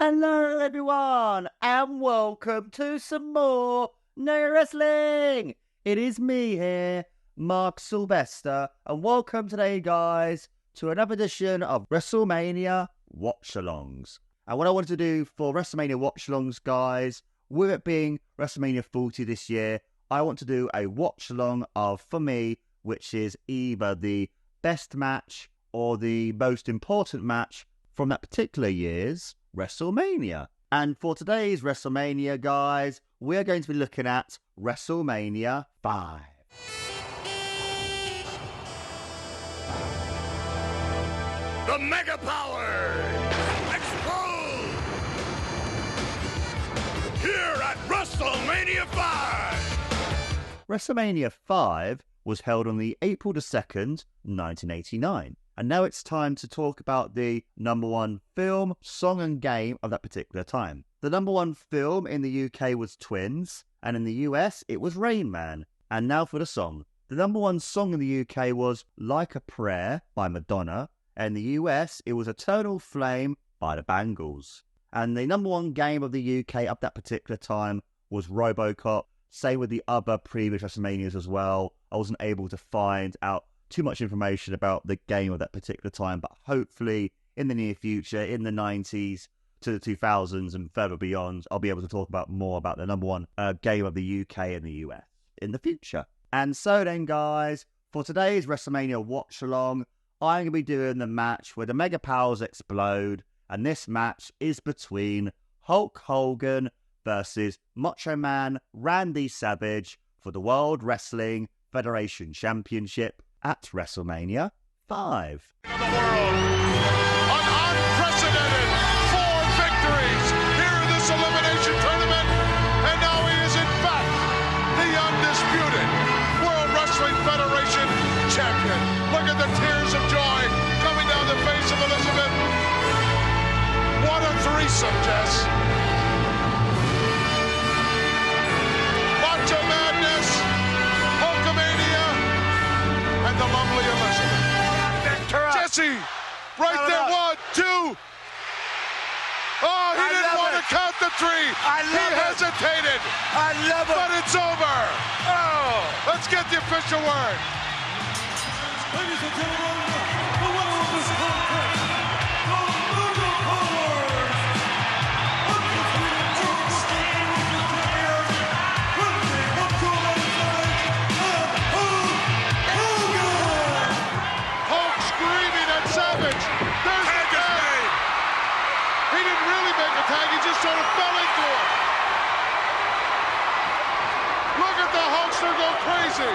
Hello everyone and welcome to some more No Wrestling. It is me here, Mark Silvester, and welcome today guys to another edition of WrestleMania Watchalongs. And what I wanted to do for WrestleMania Watchalongs guys, with it being WrestleMania 40 this year, I want to do a watch-along of, for me, which is either the best match or the most important match from that particular year's WrestleMania. And for today's WrestleMania, guys, we're going to be looking at WrestleMania 5. The Mega Powers explode here at WrestleMania 5. WrestleMania 5 was held on the April the 2nd, 1989. And now it's time to talk about the number one film, song and game of that particular time. The number one film in the UK was Twins, and in the US it was Rain Man. And now for the song. The number one song in the UK was Like a Prayer by Madonna, and in the US it was Eternal Flame by the Bangles. And the number one game of the UK up that particular time was RoboCop. Same with the other previous WrestleManias as well. I wasn't able to find out too much information about the game of that particular time, but hopefully in the near future, in the 90s to the 2000s and further beyond, I'll be able to talk about more about the number one game of the UK and the US in the future. And so then, guys, for today's WrestleMania watch-along, I'm going to be doing the match where the Mega Powers explode, and this match is between Hulk Hogan versus Macho Man Randy Savage for the World Wrestling Federation Championship at WrestleMania 5. The world, an unprecedented 4 victories here in this elimination tournament, and now he is in fact the undisputed World Wrestling Federation champion. Look at the tears of joy coming down the face of Elizabeth. What a threesome, Jess. Macho Madness, Hulkamania, and the lovely Elizabeth. Jesse, right there, 1, 2. Oh, he didn't want to count the 3. He hesitated. I love it. But it's over. Oh, let's get the official word. Ladies and gentlemen, the winner of this contest, the Mega Powers, undisputed World Wrestling Champion, Randy Macho Man Savage, and Hulk Hogan. Hulk screaming at Savage. There's the tag. He didn't really make a tag. He just sort of fell into it. Look at the Hulkster go crazy.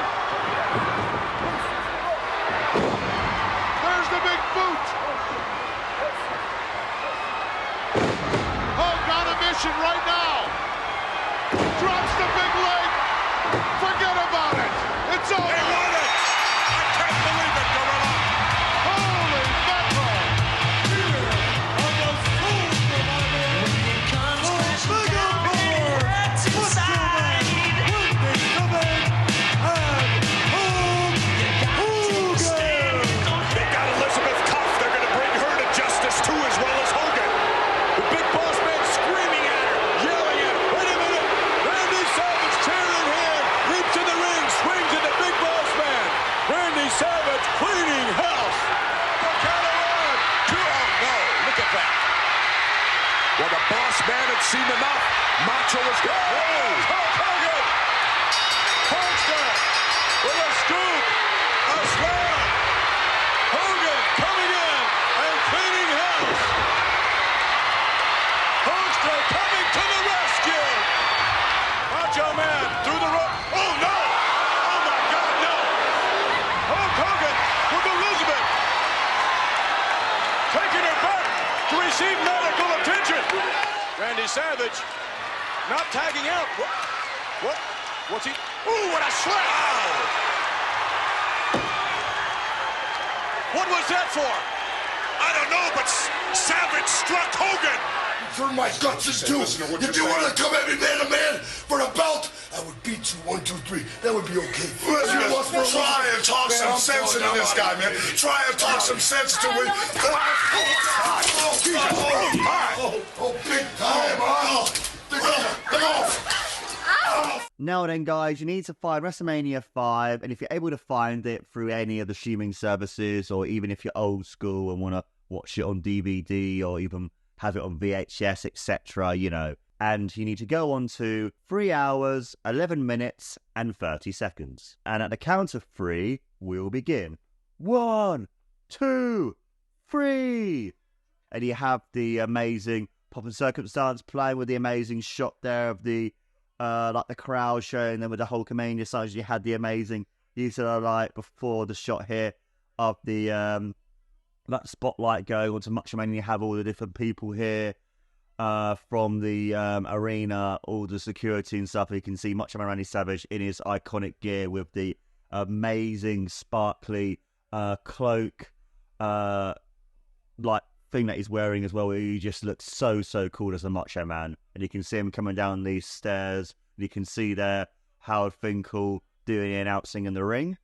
There's the big boot. Hulk on a mission right now. Drops the big leg. Forget about it. It's over. They won it. I can't believe it, Gorilla. Holy mackerel. Here are the full survivors, the Mega Powers, Macho Man, Randy Savage, and Hulk Hogan. They got Elizabeth cuffed. They're going to bring her to justice too, as well as Hogan. The big boss man screaming at her, yelling at her. Wait a minute. Randy Savage, chair in hand, leaps to the ring, swings at the big boss man. Randy Savage cleaning house. The count of 1, 2. Oh, no. Look at that. Well, the boss man had seen enough. Macho was going. Oh, Hulk Hogan. Hulkster with a scoop. A slam. Hogan coming in and cleaning house. Hulkster coming to the rescue. Macho Man through the rope. Oh, no. Oh, my God, no. Hulk Hogan with Elizabeth. Taking her back to receive medical attention. Randy Savage not tagging out. What? What's he? Ooh, what a slap. What was that for? I don't know, but Savage struck Hogan. for my guts is due. If you want to come at me man to man for the belt, I would beat you 1, 2, 3. That would be okay. Try and talk some sense into this guy, man. Try and talk some sense into it. Oh, big time, Now then, guys, you need to find WrestleMania 5, and if you're able to find it through any of the streaming services, or even if you're old school and want to watch it on DVD, or even have it on VHS, etc., you know, and you need to go on to 3 hours, 11 minutes, and 30 seconds. And at the count of 3, we'll begin. 1, 2, 3. And you have the amazing Pop and Circumstance playing with the amazing shot there of the like the crowd showing them with the Hulkamania signs. You had the amazing use of the light before the shot here of the that spotlight going onto Macho Man. You have all the different people here from the arena, all the security and stuff. You can see Macho Man Randy Savage in his iconic gear with the amazing sparkly cloak like thing that he's wearing as well. He just looks so cool as a Macho Man. And you can see him coming down these stairs. You can see there Howard Finkel doing the announcing in the ring.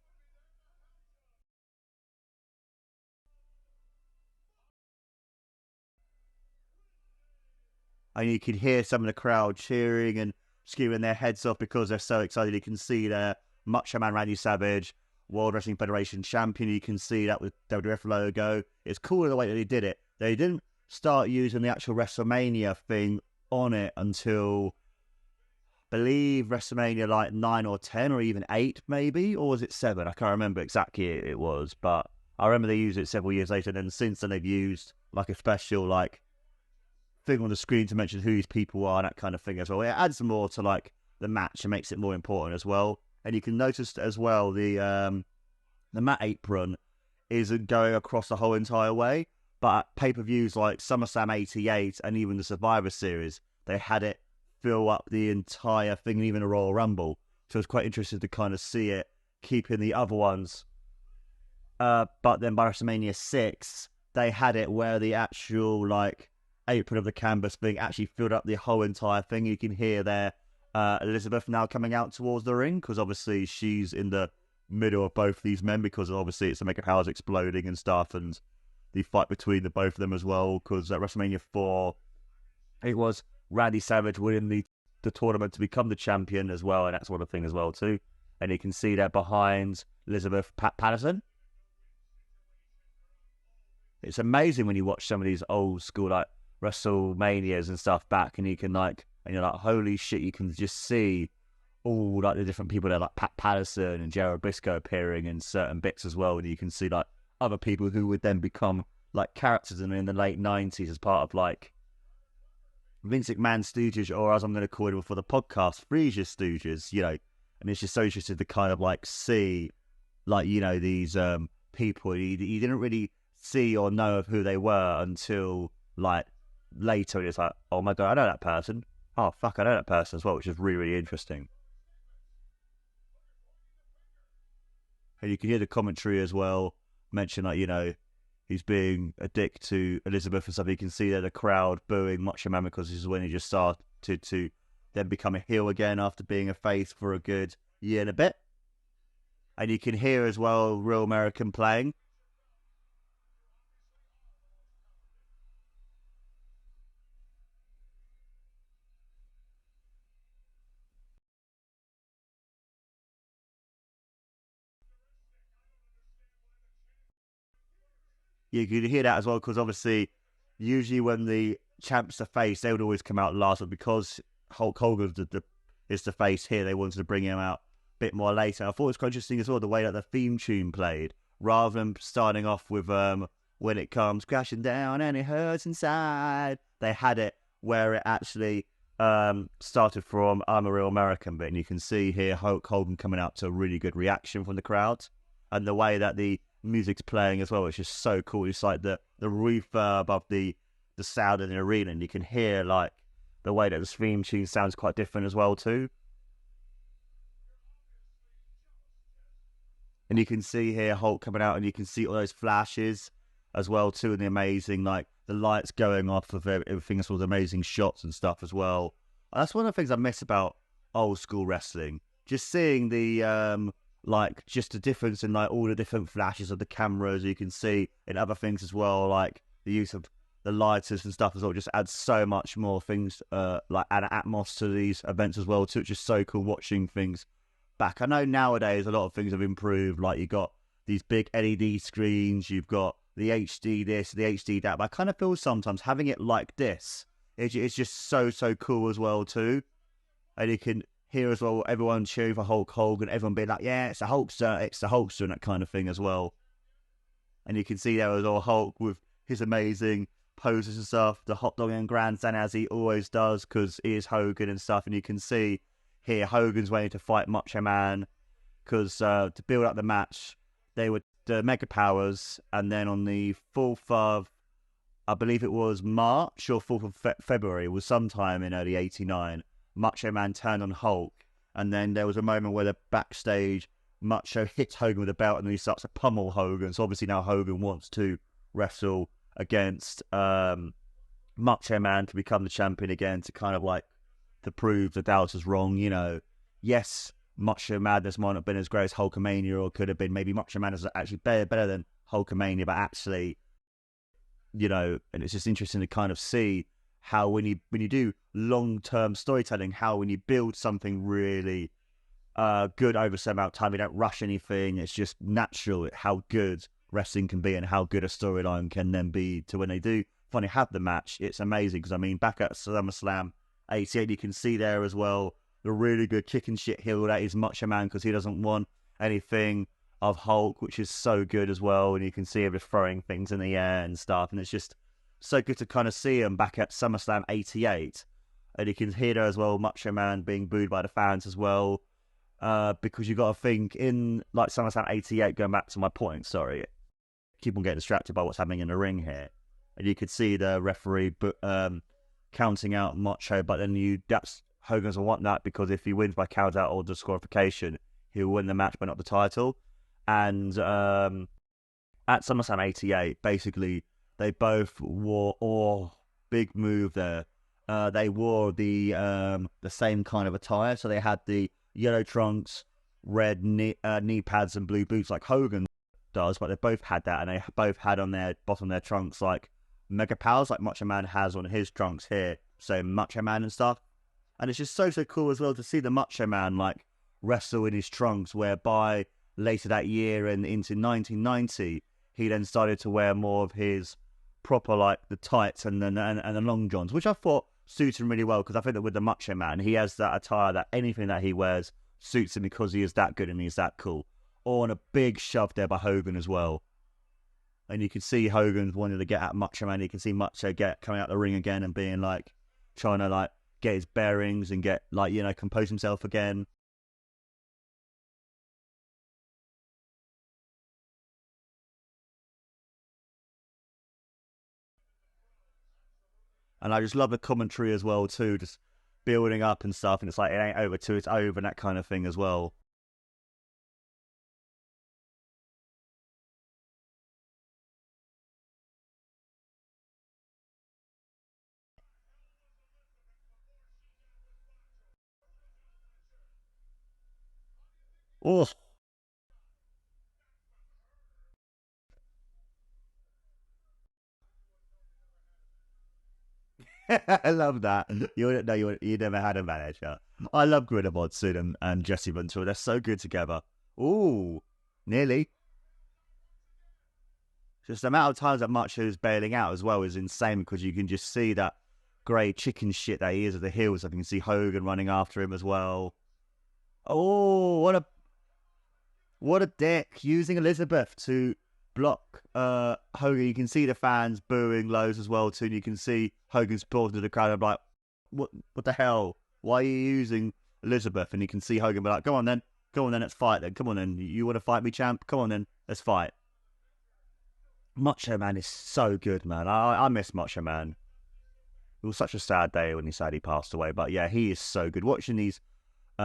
And you can hear some of the crowd cheering and screaming their heads off because they're so excited. You can see there Macho Man Randy Savage, World Wrestling Federation champion. You can see that with WWF logo. It's cool the way that they did it. They didn't start using the actual WrestleMania thing on it until, I believe, WrestleMania like 9 or 10 or even 8 maybe, or was it 7? I can't remember exactly it was, but I remember they used it several years later. And then since then they've used like a special like thing on the screen to mention who these people are and that kind of thing as well. It adds more to like the match and makes it more important as well. And you can notice as well the mat apron isn't going across the whole entire way, but pay-per-views like SummerSlam 88 and even the Survivor Series, they had it fill up the entire thing, and even the Royal Rumble. So it's quite interesting to kind of see it keeping the other ones. But then by WrestleMania 6, they had it where the actual like apron of the canvas thing actually filled up the whole entire thing. You can hear there Elizabeth now coming out towards the ring, because obviously she's in the middle of both these men, because obviously it's the Mega Powers exploding and stuff, and the fight between the both of them as well, because at WrestleMania 4 it was Randy Savage winning the tournament to become the champion as well, and that's one of the things as well too. And you can see there behind Elizabeth Patterson. It's amazing when you watch some of these old school like WrestleManias and stuff back, and you can like, and you're like, holy shit, you can just see all like the different people there, like Pat Patterson and Gerald Briscoe appearing in certain bits as well, and you can see like other people who would then become like characters in the late 90s as part of like Vince McMahon Stooges, or as I'm going to call it for the podcast, Freesia Stooges, you know. And it's just so interesting to kind of like see like, you know, these people you didn't really see or know of who they were until like later, and it's like, oh my god, I know that person. Oh fuck, I know that person as well, which is really interesting. And you can hear the commentary as well mention like, you know, he's being a dick to Elizabeth and stuff. You can see there the crowd booing Macho Man, because this is when he just started to then become a heel again after being a face for a good year and a bit. And you can hear as well Real American playing. You could hear that as well, because obviously, usually when the champs are face, they would always come out last, but because Hulk Hogan is the face here, they wanted to bring him out a bit more later. I thought it was quite interesting as well, the way that the theme tune played, rather than starting off with when it comes crashing down and it hurts inside. They had it where it actually started from I'm a Real American bit, and you can see here Hulk Hogan coming out to a really good reaction from the crowd, and the way that the music's playing as well, it's just so cool. It's like the reverb of the sound in the arena, and you can hear like the way that the theme tune sounds quite different as well too. And you can see here Hulk coming out, and you can see all those flashes as well too, and the amazing like the lights going off of everything, as well as amazing shots and stuff as well. And that's one of the things I miss about old school wrestling. Just seeing the like just the difference in like all the different flashes of the cameras you can see in other things as well, like the use of the lighters and stuff as well, just adds so much more things, like add atmos to these events as well too. It's just so cool watching things back. I know nowadays a lot of things have improved, like you got these big LED screens, you've got the HD this, the HD that, but I kind of feel sometimes having it like this, it's just so cool as well too. And you can hear as well everyone cheering for Hulk Hogan, everyone being like, yeah, it's the Hulkster, it's the Hulkster, and that kind of thing as well. And you can see there as well Hulk with his amazing poses and stuff, the hot dog and grandstand as he always does, because he is Hogan and stuff. And you can see here Hogan's waiting to fight Macho Man, because to build up the match, they were the Mega Powers, and then on the 4th of, I believe it was March or 4th of February, was sometime in early '89, Macho Man turned on Hulk, and then there was a moment where the backstage Macho hits Hogan with a belt, and then he starts to pummel Hogan. So obviously now Hogan wants to wrestle against Macho Man to become the champion again, to kind of like to prove the doubters wrong. You know, yes, Macho Madness might not have been as great as Hulkamania, or could have been. Maybe Macho Man is actually better than Hulkamania, but actually, you know, and it's just interesting to kind of see how when you do long-term storytelling, how when you build something really good over some amount of time, you don't rush anything. It's just natural how good wrestling can be and how good a storyline can then be to when they do finally have the match. It's amazing, because I mean, back at SummerSlam '88, you can see there as well the really good chicken shit heel that is Macho Man, because he doesn't want anything of Hulk, which is so good as well. And you can see him just throwing things in the air and stuff, and it's just so good to kind of see him back at SummerSlam '88. And you can hear there as well Macho Man being booed by the fans as well, because you got to think in like SummerSlam '88, going back to my point, sorry, keep on getting distracted by what's happening in the ring here, and you could see the referee counting out Macho, but then that's Hogan doesn't want that, because if he wins by count out or disqualification, he'll win the match but not the title. And at SummerSlam '88, basically they both wore, big move there, they wore the same kind of attire. So they had the yellow trunks, red knee pads and blue boots like Hogan does, but they both had that, and they both had on their bottom of their trunks like Mega Powers, like Macho Man has on his trunks here, so Macho Man and stuff. And it's just so cool as well to see the Macho Man like wrestle in his trunks, whereby later that year and into 1990, he then started to wear more of his proper like the tights and the long johns, which I thought suits him really well, because I think that with the Macho Man, he has that attire that anything that he wears suits him, because he is that good and he's that cool. Or on a big shove there by Hogan as well. And you can see Hogan wanting to get at Macho Man. You can see Macho coming out the ring again and being like, trying to like get his bearings and get like, you know, compose himself again. And I just love the commentary as well too, just building up and stuff. And it's like, it ain't over till it's over, and that kind of thing as well. Oh, I love that. You never had a manager. I love Gorilla Monsoon and Jesse Ventura. They're so good together. Ooh, nearly. Just the amount of times that Macho's bailing out as well is insane, because you can just see that grey chicken shit that he is at the heels. I can see Hogan running after him as well. Oh, what a dick, using Elizabeth to block Hogan. You can see the fans booing loads as well too. And you can see Hogan supporting to the crowd. I'm like, what the hell? Why are you using Elizabeth? And you can see Hogan be like, go on then, let's fight then. Come on then, you want to fight me, champ? Come on then, let's fight. Macho Man is so good, man. I miss Macho Man. It was such a sad day when he sadly passed away. But yeah, he is so good. Watching these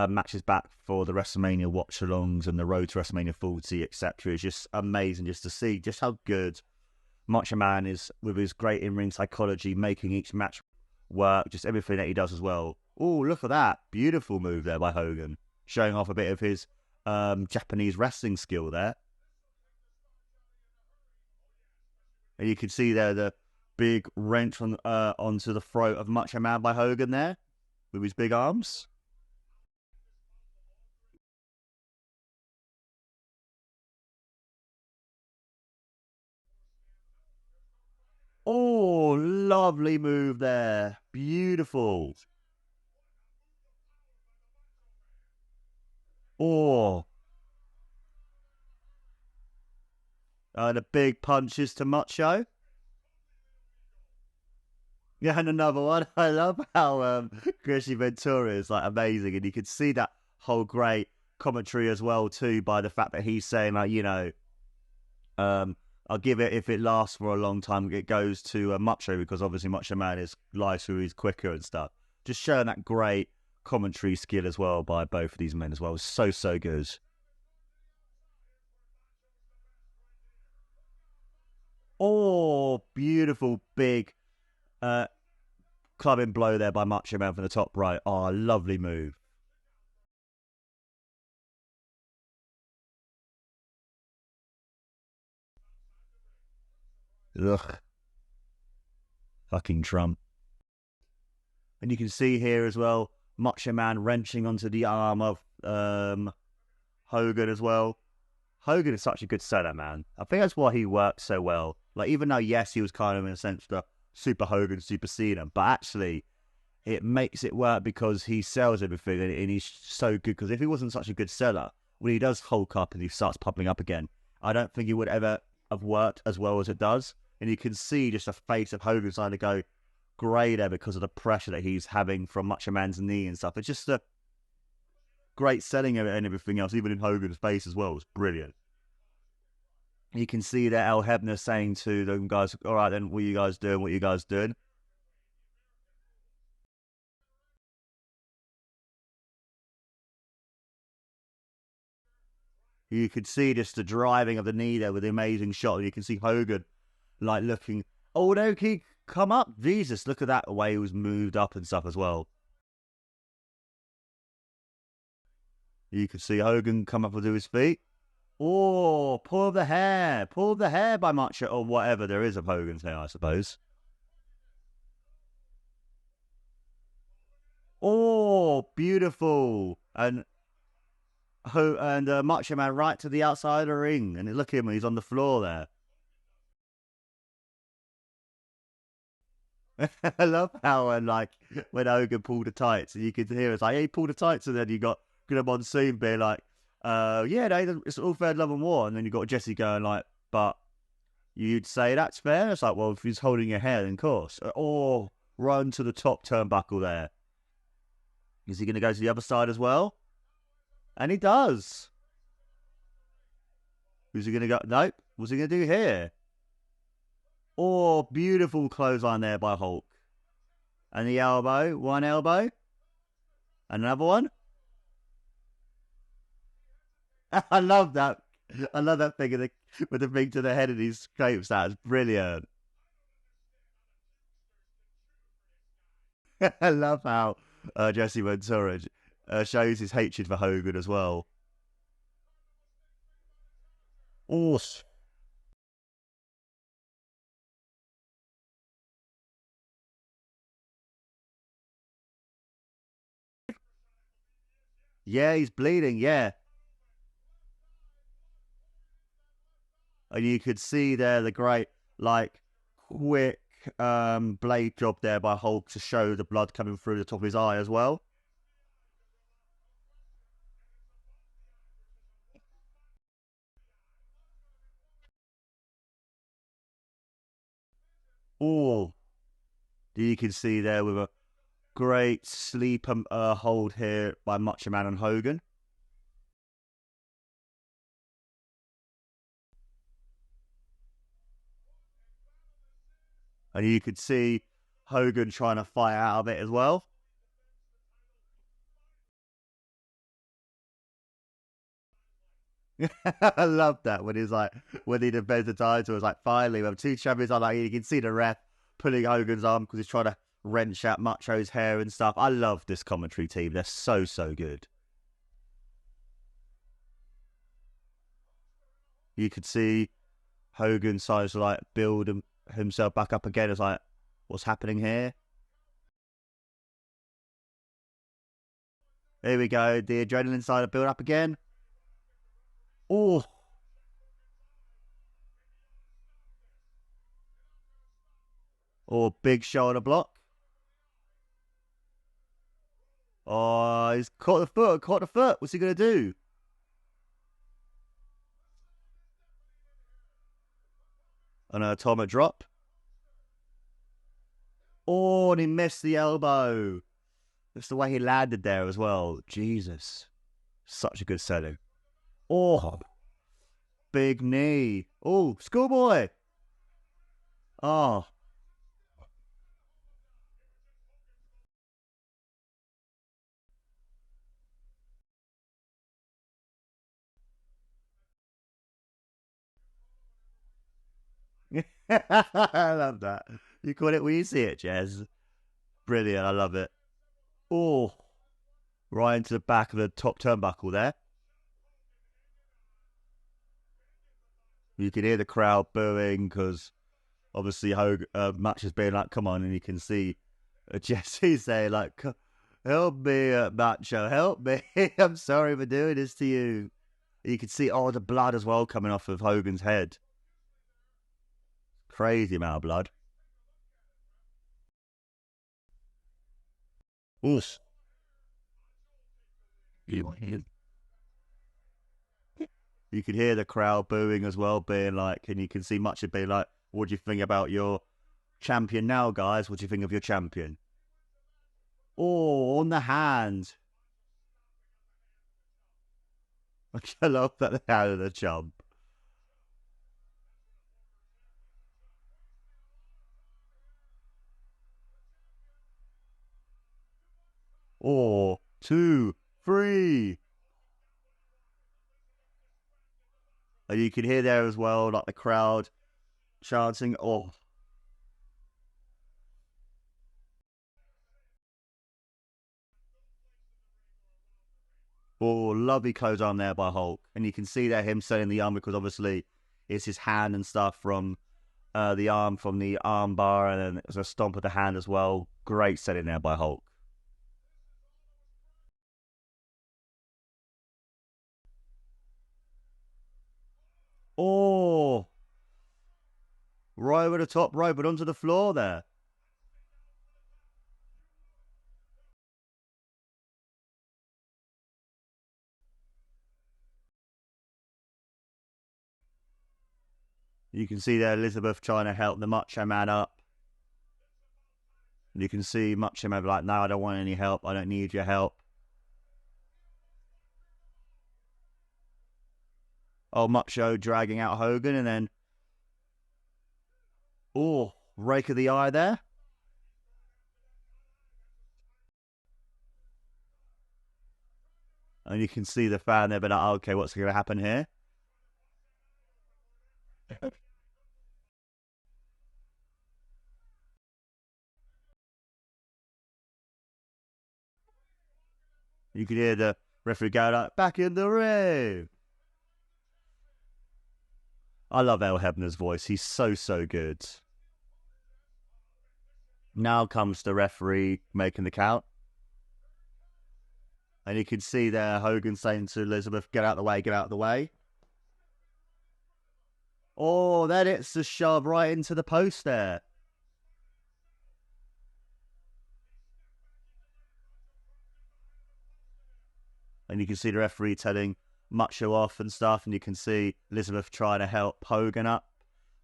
matches back for the WrestleMania watch-alongs and the road to WrestleMania 40, etc., is just amazing, just to see just how good Macho Man is, with his great in-ring psychology, making each match work, just everything that he does as well. Oh, look at that. Beautiful move there by Hogan. Showing off a bit of his Japanese wrestling skill there. And you can see there the big wrench onto the throat of Macho Man by Hogan there with his big arms. Oh, lovely move there. Beautiful. Oh. The big punches to Macho. Yeah, and another one. I love how Chrissy Ventura is like amazing, and you can see that whole great commentary as well too by the fact that he's saying like, you know, I'll give it if it lasts for a long time. It goes to Macho because obviously Macho Man is lighter, he's quicker and stuff. Just showing that great commentary skill as well by both of these men as well. So good. Oh, beautiful big clubbing blow there by Macho Man from the top right. Oh, lovely move. Ugh. Fucking Trump. And you can see here as well, Macho Man wrenching onto the arm of Hogan as well. Hogan is such a good seller, man. I think that's why he works so well. Like, even though, yes, he was kind of, in a sense, the Super Hogan, Super Cena, but actually, it makes it work because he sells everything and he's so good. Because if he wasn't such a good seller, when he does Hulk up and he starts popping up again, I don't think he would ever have worked as well as it does. And you can see just the face of Hogan starting to go grey there because of the pressure that he's having from Macho Man's knee and stuff. It's just a great selling of it and everything else, even in Hogan's face as well. It's brilliant. You can see that Al Hebner saying to them guys, all right, then, what are you guys doing? What are you guys doing? You could see just the driving of the knee there with the amazing shot. You can see Hogan like looking, oh, no, he come up. Jesus, look at that, the way he was moved up and stuff as well. You could see Hogan come up and do his feet. Oh, pull the hair. Pull the hair by Macho, or whatever there is of Hogan's hair, I suppose. Oh, beautiful. And Macho Man right to the outside of the ring. And look at him, he's on the floor there. I love how, like, when Hogan pulled the tights, and you could hear it's like, hey, he pulled the tights, and then you got Graham on scene being like, yeah, no, it's all fair, love and war. And then you got Jesse going like, but you'd say that's fair? It's like, well, if he's holding your hair, then of course. Or run to the top turnbuckle there. Is he going to go to the other side as well? And he does. Who's he going to go? Nope. What's he going to do here? Oh, beautiful clothesline there by Hulk. And the elbow. One elbow. Another one. I love that. I love that thing with the thing to the head of these scrapes. That's brilliant. I love how Jesse Ventura shows his hatred for Hogan as well. Awesome. Yeah, he's bleeding, yeah. And you could see there the great, like, quick blade job there by Hulk to show the blood coming through the top of his eye as well. Oh, you can see there with a great sleep hold here by Macho Man and Hogan. And you could see Hogan trying to fight out of it as well. I love that when he's like, when he defends the title, it's like, finally, we have two champions. I like, you can see the ref pulling Hogan's arm because he's trying to wrench out Macho's hair and stuff. I love this commentary team. They're so, so good. You could see Hogan starts to like build himself back up again. It's like, what's happening here? Here we go. The adrenaline side to build up again. Oh. Or big shoulder block. Oh, he's caught the foot. What's he going to do? An atomic drop. Oh, and he missed the elbow. That's the way he landed there as well. Jesus. Such a good setting. Oh, big knee. Oh, schoolboy. Oh. I love that. You caught it when you see it, Jez. Brilliant. I love it. Oh, right into the back of the top turnbuckle there. You can hear the crowd booing because obviously Match has been like, come on, and you can see Jesse say like, help me, Macho, help me. I'm sorry for doing this to you. You can see the blood as well coming off of Hogan's head. Crazy amount of blood. Oof. You can hear the crowd booing as well, being like, and you can see much of being like, what do you think about your champion now, guys? What do you think of your champion? Oh, on the hand. I love that out of the jump. Oh, 2, 3. And you can hear there as well, like the crowd chanting, oh. Oh, lovely close arm there by Hulk. And you can see there him setting the arm because obviously it's his hand and stuff from the arm from the arm bar, and then there's a stomp of the hand as well. Great setting there by Hulk. Oh, right over the top rope, but onto the floor there. You can see there Elizabeth trying to help the Macho Man up. And you can see Macho Man like, no, I don't want any help. I don't need your help. Oh, Macho dragging out Hogan, and then rake of the eye there. And you can see the fan there, but like, okay, what's going to happen here? You can hear the referee go like, back in the ring. I love El Hebner's voice. He's so, so good. Now comes the referee making the count. And you can see there Hogan saying to Elizabeth, get out of the way, get out of the way. Oh, then it's a shove right into the post there. And you can see the referee telling Macho off and stuff. And you can see Elizabeth trying to help Hogan up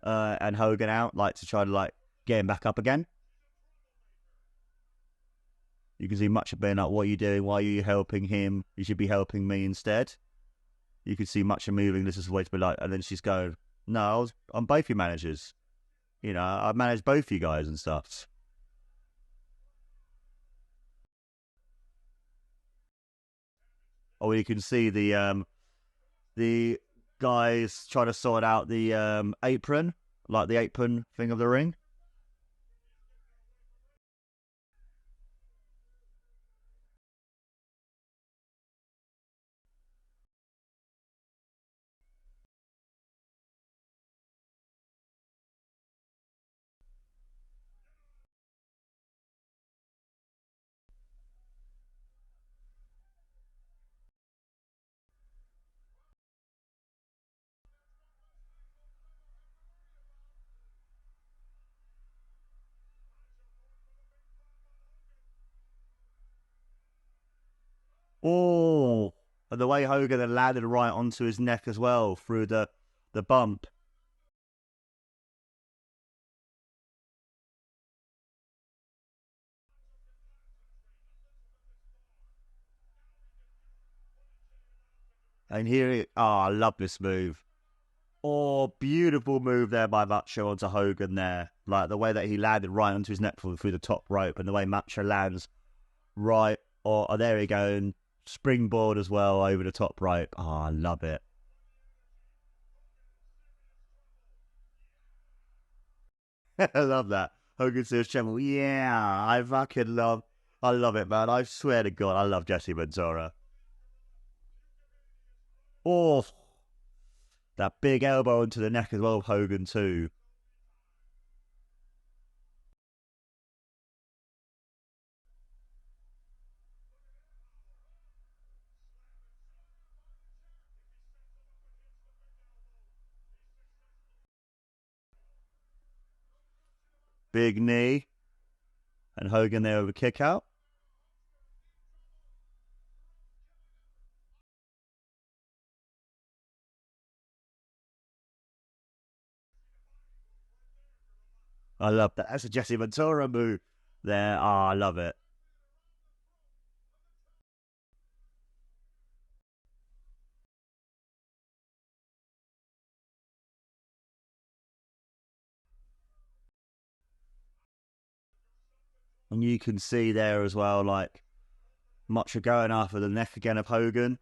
and Hogan out, like to try to like get him back up again. You can see Macho being like, what are you doing? Why are you helping him? You should be helping me instead. You can see Macho moving. This is the way to be like. And then she's going, no, I'm both your managers. You know, I manage both you guys and stuff. Oh, you can see the the guys trying to sort out the apron, like the apron thing of the ring. Oh, and the way Hogan had landed right onto his neck as well through the bump. And here, I love this move. Oh, beautiful move there by Macho onto Hogan there. Like the way that he landed right onto his neck through the top rope, and the way Macho lands right. Oh, there he go. And springboard as well over the top rope. Oh, I love it. I love that. Hogan says, channel. Yeah, I love it, man. I swear to God, I love Jesse Ventura. Oh, that big elbow into the neck as well of Hogan too. Big knee. And Hogan there with a kick out. I love that. That's a Jesse Ventura move there. Oh, I love it. And you can see there as well, like, Macho going after the neck again of Hogan.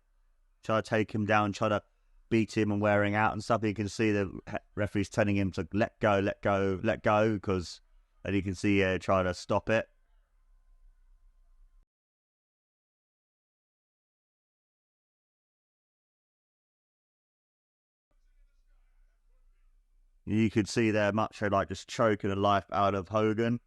Try to take him down, try to beat him and wearing out and stuff. You can see the referee's telling him to let go, let go, let go, because, and you can see trying to stop it. You could see there Macho like just choking the life out of Hogan.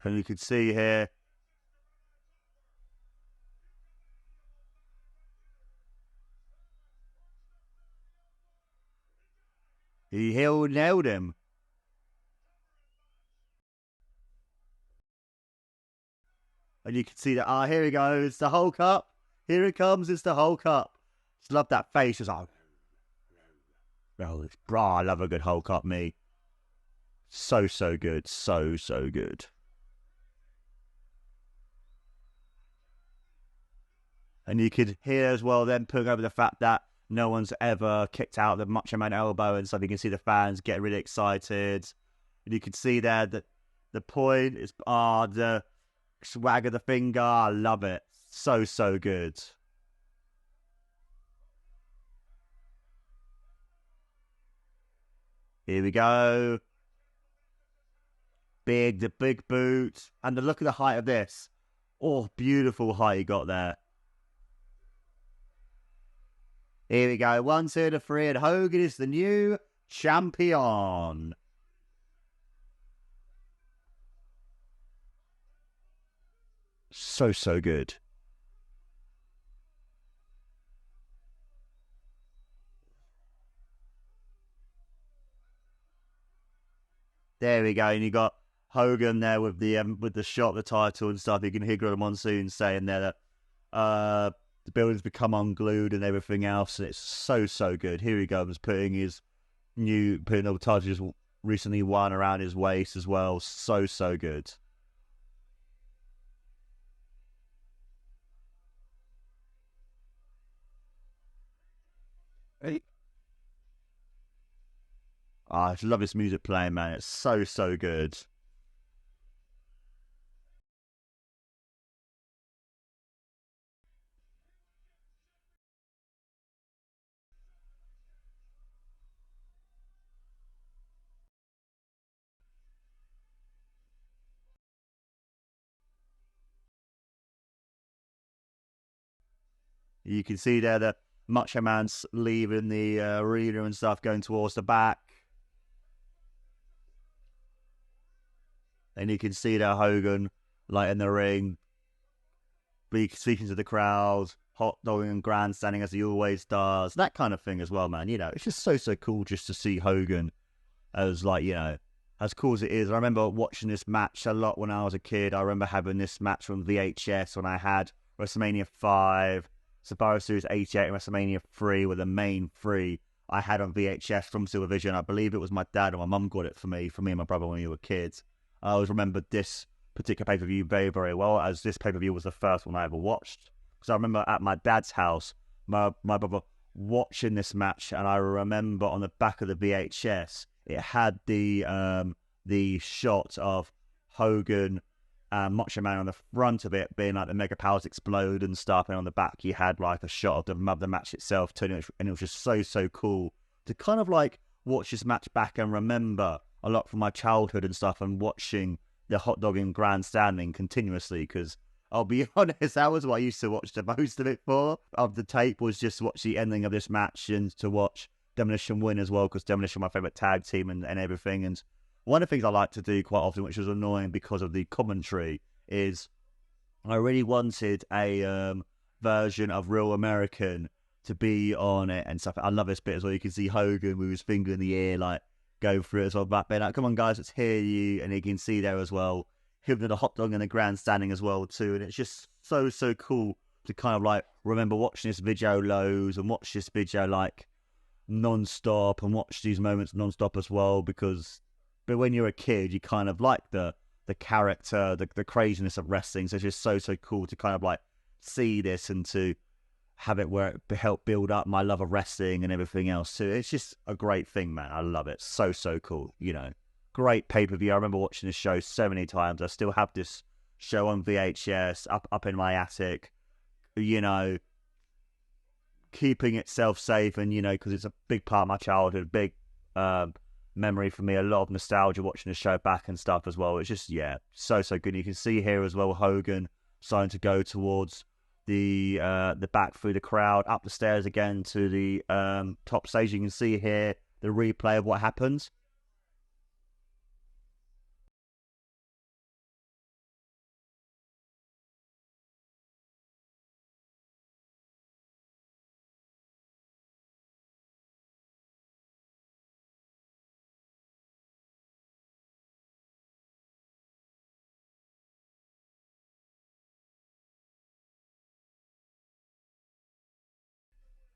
And you could see here, he nailed him. And you can see that, here we go, it's the Hulk up. Here it comes, it's the Hulk up. Just love that face. It's like, oh, bro, I love a good Hulk up, me. So, so good. So, so good. And you could hear as well them putting over the fact that no one's ever kicked out the Macho Man elbow and stuff. You can see the fans get really excited. And you can see there that the point is, the swag of the finger. I love it. So, so good. Here we go. The big boot. And the look at the height of this. Oh, beautiful height he got there. Here we go. 1, 2 to 3. And Hogan is the new champion. So, so good. There we go. And you got Hogan there with the shot of the title and stuff. You can hear Gorilla Monsoon saying there that the building's become unglued and everything else. And it's so, so good. Here he goes, putting all the titles he's recently won around his waist as well. So, so good. I just love this music playing, man. It's so, so good. You can see there the Macho Man's leaving the arena and stuff, going towards the back. And you can see there Hogan, like in the ring, speaking to the crowd, hot dogging and grandstanding as he always does. That kind of thing as well, man. You know, it's just so, so cool just to see Hogan as, like, you know, as cool as it is. I remember watching this match a lot when I was a kid. I remember having this match on VHS when I had WrestleMania 5, Survivor Series 88, and WrestleMania 3 were the main three I had on VHS from Silvervision. I believe it was my dad and my mum got it for me and my brother when we were kids. I always remember this particular pay-per-view very, very well, as this pay-per-view was the first one I ever watched. Because I remember at my dad's house, my brother watching this match, and I remember on the back of the VHS, it had the shot of Hogan and Macho Man on the front of it, being like the Mega Powers explode and stuff, and on the back you had like a shot of the match itself, and it was just so, so cool to kind of like watch this match back and remember a lot from my childhood and stuff, and watching the hot dogging grandstanding continuously, because I'll be honest, that was what I used to watch the most of it for. Of the tape was just to watch the ending of this match and to watch Demolition win as well, because Demolition my favourite tag team and everything. And one of the things I like to do quite often, which was annoying because of the commentary, is I really wanted a version of Real American to be on it and stuff. I love this bit as well. You can see Hogan with his finger in the ear, like, go through it as well, back being like, come on guys, let's hear you. And you can see there as well him with the hot dog and the grandstanding as well too. And it's just so, so cool to kind of like remember watching this video loads and watch this video like non-stop and watch these moments non-stop as well, but when you're a kid you kind of like the character, the craziness of wrestling. So it's just so, so cool to kind of like see this and to have it where it help build up my love of wrestling and everything else too. It's just a great thing, man. I love it. So, so cool, you know. Great pay-per-view. I remember watching this show so many times. I still have this show on VHS up in my attic, you know, keeping itself safe, and, you know, because it's a big part of my childhood, big memory for me, a lot of nostalgia watching the show back and stuff as well. It's just, yeah, so, so good. You can see here as well Hogan starting to go towards the back through the crowd, up the stairs again to the top stage. You can see here the replay of what happens.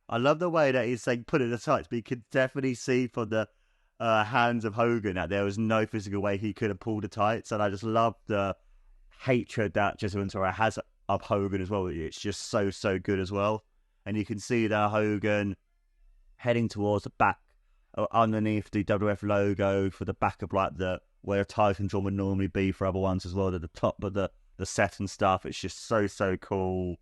I love the way that he's saying put it aside, but you could definitely see from the hands of Hogan that there was no physical way he could have pulled the tights. And I just love the hatred that Jesse Ventura has of Hogan as well. It's just so, so good as well. And you can see that Hogan heading towards the back, underneath the WF logo, for the back of like where a Titan drum would normally be for other ones as well, at the top of the set and stuff. It's just so, so cool.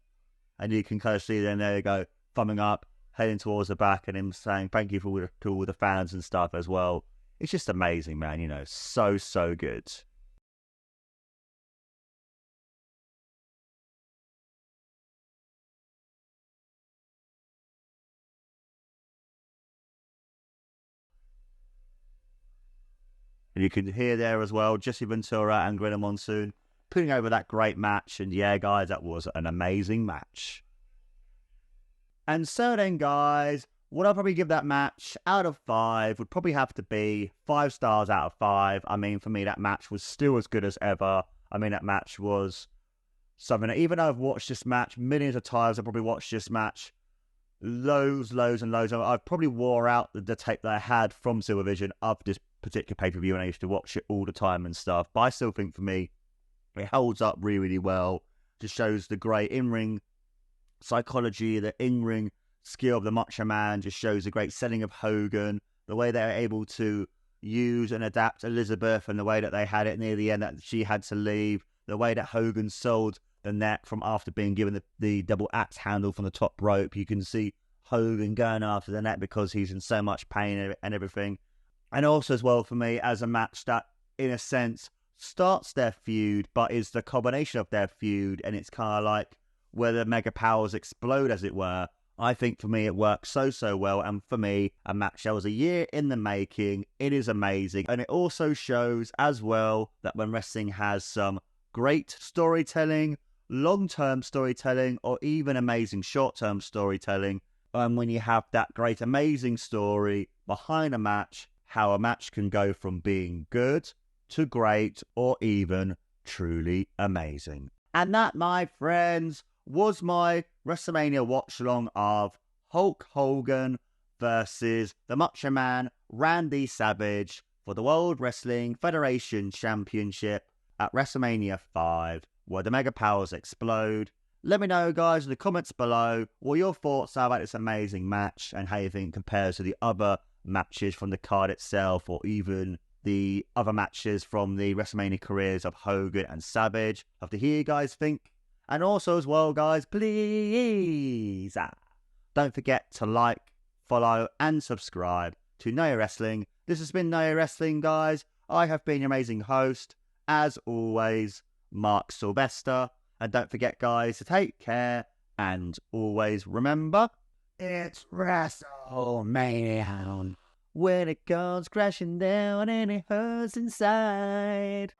And you can kind of see then, there you go, thumbing up, heading towards the back, and him saying thank you to all the fans and stuff as well. It's just amazing, man. You know, so, so good. And you can hear there as well Jesse Ventura and Gorilla Monsoon putting over that great match. And yeah, guys, that was an amazing match. And so then, guys, would I probably give that match out of 5? Would probably have to be 5 stars out of 5. I mean, for me, that match was still as good as ever. I mean, that match was something that, even though I've watched this match millions of times, I've probably watched this match loads and loads. I've probably wore out the tape that I had from Silvervision of this particular pay-per-view, and I used to watch it all the time and stuff. But I still think, for me, it holds up really, really well. Just shows the great in-ring psychology, the in-ring skill of the Macho Man. Just shows the great selling of Hogan, the way they're able to use and adapt Elizabeth and the way that they had it near the end that she had to leave, the way that Hogan sold the neck from after being given the double axe handle from the top rope. You can see Hogan going after the neck because he's in so much pain and everything. And also as well for me as a match that, in a sense, starts their feud, but is the combination of their feud, and it's kind of like where the mega powers explode, as it were. I think for me it works so well, and for me, a match that was a year in the making. It is amazing, and it also shows as well that when wrestling has some great storytelling, long-term storytelling, or even amazing short-term storytelling, and when you have that great amazing story behind a match, how a match can go from being good to great or even truly amazing. And that, my friends, was my WrestleMania watch-along of Hulk Hogan versus the Macho Man Randy Savage for the World Wrestling Federation Championship at WrestleMania 5, where the Mega Powers explode. Let me know, guys, in the comments below what your thoughts are about this amazing match and how you think it compares to the other matches from the card itself, or even the other matches from the WrestleMania careers of Hogan and Savage. Love to hear you guys think. And also as well, guys, please don't forget to like, follow and subscribe to Know Your Wrestling. This has been Know Your Wrestling, guys. I have been your amazing host, as always, Mark Silvester. And don't forget, guys, to take care and always remember, it's WrestleMania when it comes crashing down and it hurts inside.